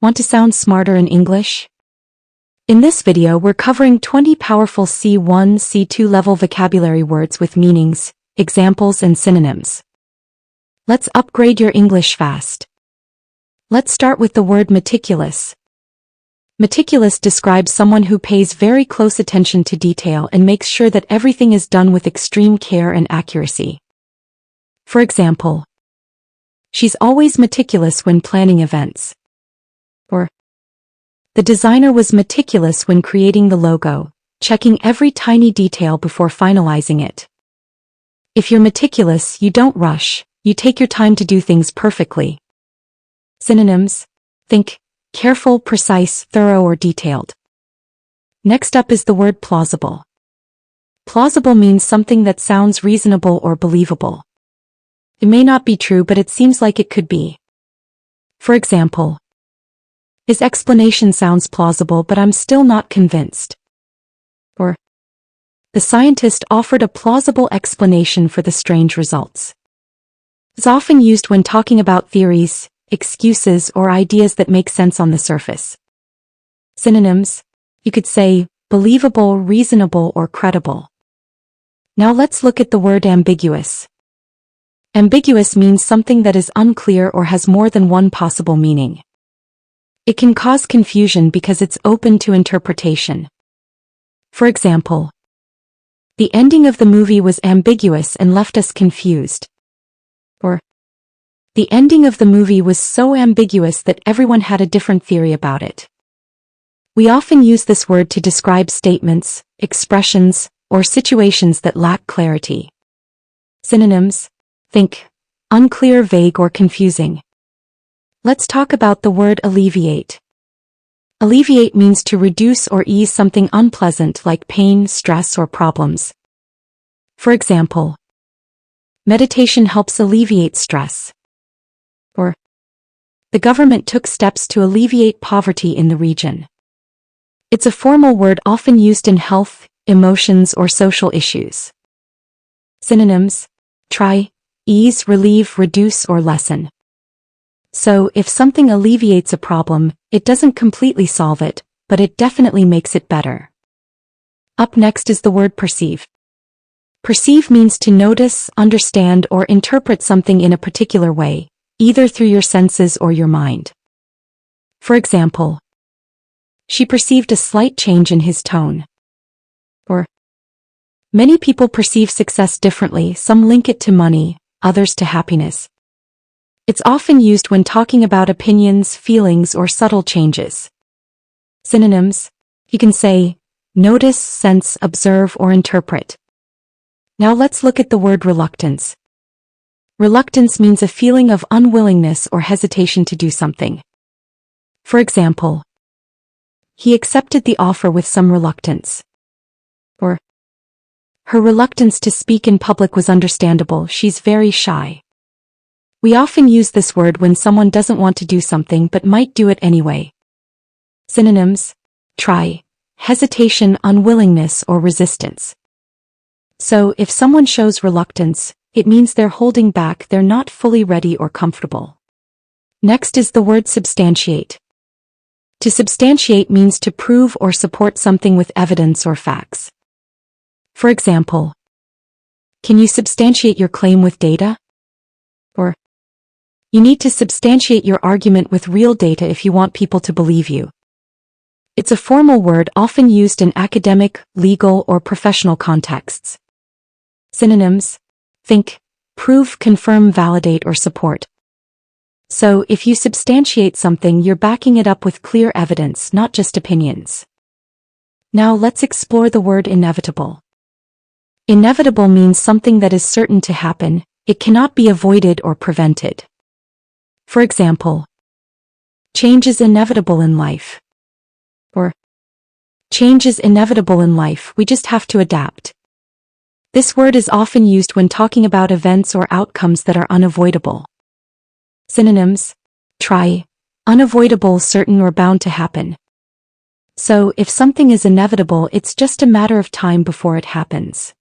Want to sound smarter in English? In this video, we're covering 20 powerful C1-C2 level vocabulary words with meanings, examples, and synonyms. Let's upgrade your English fast. Let's start with the word meticulous. Meticulous describes someone who pays very close attention to detail and makes sure that everything is done with extreme care and accuracy. For example, she's always meticulous when planning events. Or, the designer was meticulous when creating the logo, checking every tiny detail before finalizing it. If you're meticulous, you don't rush, you take your time to do things perfectly. Synonyms: think, careful, precise, thorough, or detailed. Next up is the word plausible. Plausible means something that sounds reasonable or believable. It may not be true, but it seems like it could be. For example, his explanation sounds plausible, but I'm still not convinced. Or, the scientist offered a plausible explanation for the strange results. It's often used when talking about theories, excuses, or ideas that make sense on the surface. Synonyms: you could say believable, reasonable, or credible. Now let's look at the word ambiguous. Ambiguous means something that is unclear or has more than one possible meaning. It can cause confusion because it's open to interpretation. For example, the ending of the movie was ambiguous and left us confused. Or, the ending of the movie was so ambiguous that everyone had a different theory about it. We often use this word to describe statements, expressions, or situations that lack clarity. Synonyms: think, unclear, vague, or confusing. Let's talk about the word alleviate. Alleviate means to reduce or ease something unpleasant like pain, stress, or problems. For example, meditation helps alleviate stress. Or, the government took steps to alleviate poverty in the region. It's a formal word often used in health, emotions, or social issues. Synonyms: try, ease, relieve, reduce, or lessen. So, if something alleviates a problem, it doesn't completely solve it, but it definitely makes it better. Up next is the word perceive. Perceive means to notice, understand, or interpret something in a particular way, either through your senses or your mind. For example, she perceived a slight change in his tone. Or, many people perceive success differently, some link it to money, others to happiness. It's often used when talking about opinions, feelings, or subtle changes. Synonyms: you can say notice, sense, observe, or interpret. Now let's look at the word reluctance. Reluctance means a feeling of unwillingness or hesitation to do something. For example, he accepted the offer with some reluctance. Or, her reluctance to speak in public was understandable, she's very shy. We often use this word when someone doesn't want to do something but might do it anyway. Synonyms: try, hesitation, unwillingness, or resistance. So, if someone shows reluctance, it means they're holding back, they're not fully ready or comfortable. Next is the word substantiate. To substantiate means to prove or support something with evidence or facts. For example, can you substantiate your claim with data? Or, you need to substantiate your argument with real data if you want people to believe you. It's a formal word often used in academic, legal, or professional contexts. Synonyms: think, prove, confirm, validate, or support. So, if you substantiate something, you're backing it up with clear evidence, not just opinions. Now let's explore the word inevitable. Inevitable means something that is certain to happen, it cannot be avoided or prevented. For example, change is inevitable in life. Or, change is inevitable in life, we just have to adapt. This word is often used when talking about events or outcomes that are unavoidable. Synonyms: try, unavoidable, certain, or bound to happen. So, if something is inevitable, it's just a matter of time before it happens.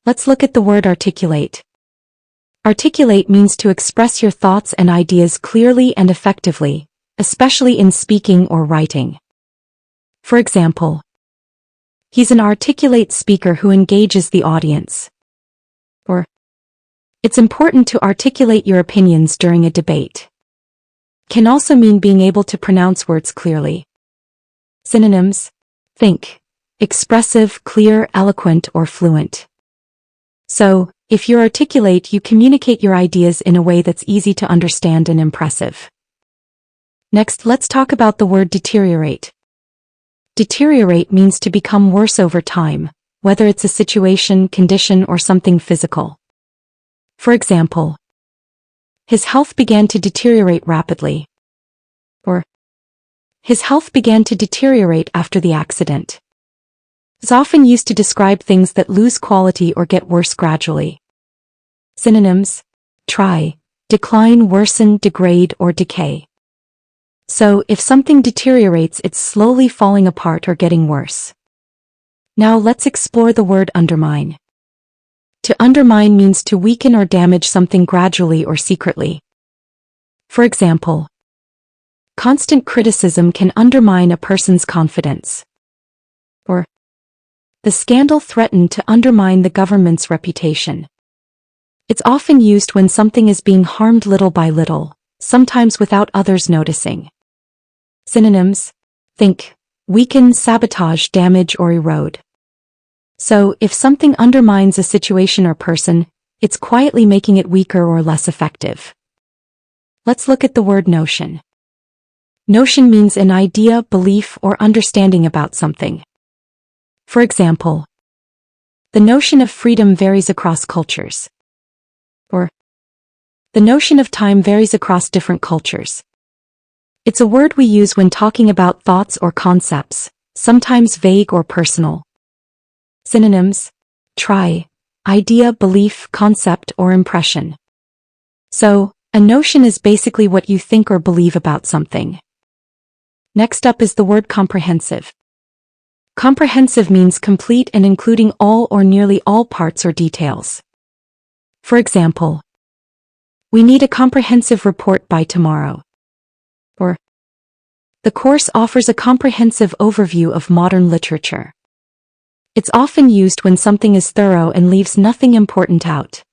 Let's look at the word articulate. Articulate means to express your thoughts and ideas clearly and effectively, especially in speaking or writing. For example, he's an articulate speaker who engages the audience. Or, it's important to articulate your opinions during a debate. Can also mean being able to pronounce words clearly. Synonyms: think, expressive, clear, eloquent, or fluent. So, if you're articulate, you communicate your ideas in a way that's easy to understand and impressive. Next, let's talk about the word deteriorate. Deteriorate means to become worse over time, whether it's a situation, condition, or something physical. For example, his health began to deteriorate rapidly. Or, his health began to deteriorate after the accident. It's often used to describe things that lose quality or get worse gradually. Synonyms: try, decline, worsen, degrade, or decay. So, if something deteriorates, it's slowly falling apart or getting worse. Now let's explore the word undermine. To undermine means to weaken or damage something gradually or secretly. For example, constant criticism can undermine a person's confidence. Or, the scandal threatened to undermine the government's reputation. It's often used when something is being harmed little by little, sometimes without others noticing. Synonyms: think, weaken, sabotage, damage, or erode. So, if something undermines a situation or person, it's quietly making it weaker or less effective. Let's look at the word notion. Notion means an idea, belief, or understanding about something. For example, the notion of freedom varies across cultures. Or, the notion of time varies across different cultures. It's a word we use when talking about thoughts or concepts, sometimes vague or personal. Synonyms: try, idea, belief, concept, or impression. So, a notion is basically what you think or believe about something. Next up is the word comprehensive. Comprehensive means complete and including all or nearly all parts or details. For example, we need a comprehensive report by tomorrow. Or, the course offers a comprehensive overview of modern literature. It's often used when something is thorough and leaves nothing important out.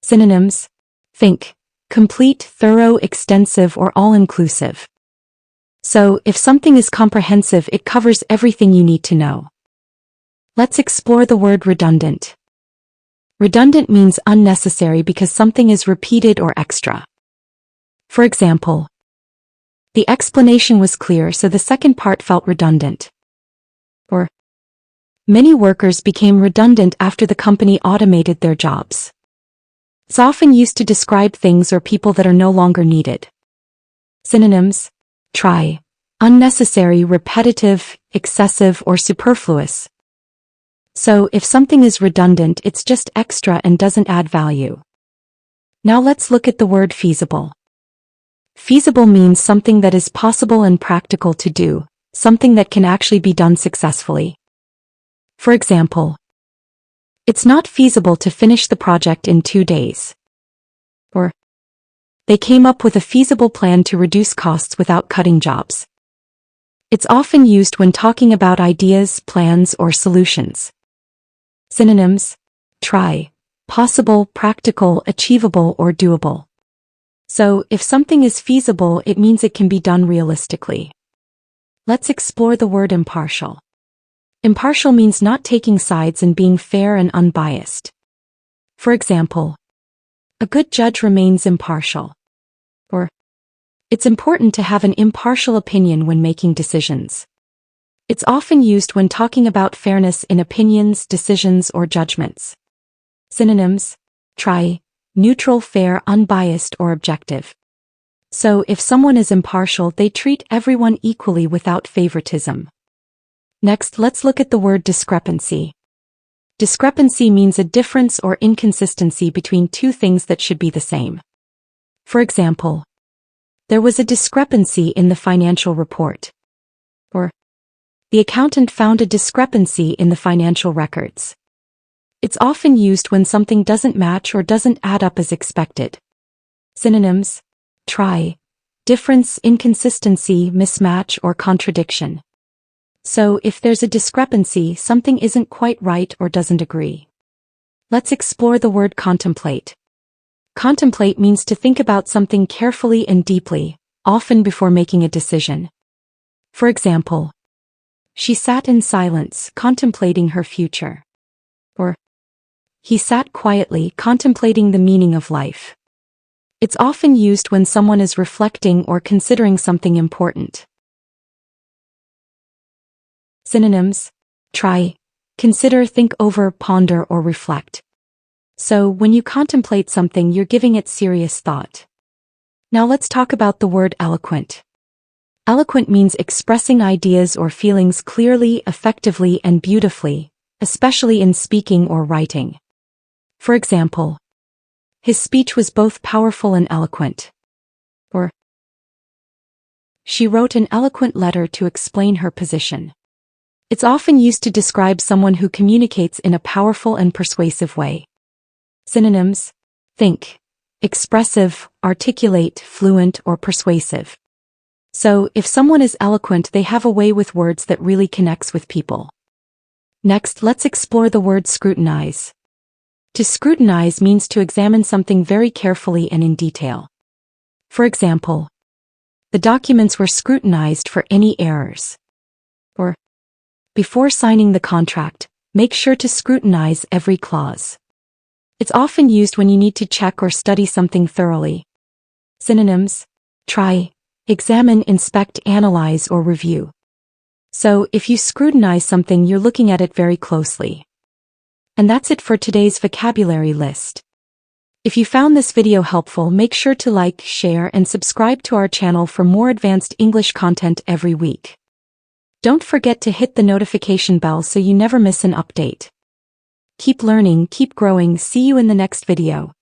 Synonyms: think, complete, thorough, extensive, or all-inclusive. So, if something is comprehensive, it covers everything you need to know. Let's explore the word redundant. Redundant means unnecessary because something is repeated or extra. For example, the explanation was clear, so the second part felt redundant. Or, many workers became redundant after the company automated their jobs. It's often used to describe things or people that are no longer needed. Synonyms: try, unnecessary, repetitive, excessive, or superfluous. So, if something is redundant, it's just extra and doesn't add value. Now let's look at the word feasible. Feasible means something that is possible and practical to do, something that can actually be done successfully. For example, it's not feasible to finish the project in 2 days. Or, they came up with a feasible plan to reduce costs without cutting jobs. It's often used when talking about ideas, plans, or solutions. Synonyms: try, possible, practical, achievable, or doable. So, if something is feasible, it means it can be done realistically. Let's explore the word impartial. Impartial means not taking sides and being fair and unbiased. For example, a good judge remains impartial. Or, it's important to have an impartial opinion when making decisions. It's often used when talking about fairness in opinions, decisions, or judgments. Synonyms: try, neutral, fair, unbiased, or objective. So, if someone is impartial, they treat everyone equally without favoritism. Next, let's look at the word discrepancy. Discrepancy means a difference or inconsistency between two things that should be the same. For example, there was a discrepancy in the financial report. Or, the accountant found a discrepancy in the financial records. It's often used when something doesn't match or doesn't add up as expected. Synonyms: try, difference, inconsistency, mismatch, or contradiction. So, if there's a discrepancy, something isn't quite right or doesn't agree. Let's explore the word contemplate. Contemplate means to think about something carefully and deeply, often before making a decision. For example, she sat in silence, contemplating her future. Or, he sat quietly, contemplating the meaning of life. It's often used when someone is reflecting or considering something important. Synonyms: try, consider, think over, ponder, or reflect. So, when you contemplate something, you're giving it serious thought. Now let's talk about the word eloquent. Eloquent means expressing ideas or feelings clearly, effectively, and beautifully, especially in speaking or writing. For example, his speech was both powerful and eloquent. Or, she wrote an eloquent letter to explain her position. It's often used to describe someone who communicates in a powerful and persuasive way. Synonyms: think, expressive, articulate, fluent, or persuasive. So, if someone is eloquent, they have a way with words that really connects with people. Next, let's explore the word scrutinize. To scrutinize means to examine something very carefully and in detail. For example, the documents were scrutinized for any errors. Or, before signing the contract, make sure to scrutinize every clause. It's often used when you need to check or study something thoroughly. Synonyms: try, examine, inspect, analyze, or review. So, if you scrutinize something, you're looking at it very closely. And that's it for today's vocabulary list. If you found this video helpful, make sure to like, share, and subscribe to our channel for more advanced English content every week. Don't forget to hit the notification bell so you never miss an update. Keep learning, keep growing. See you in the next video.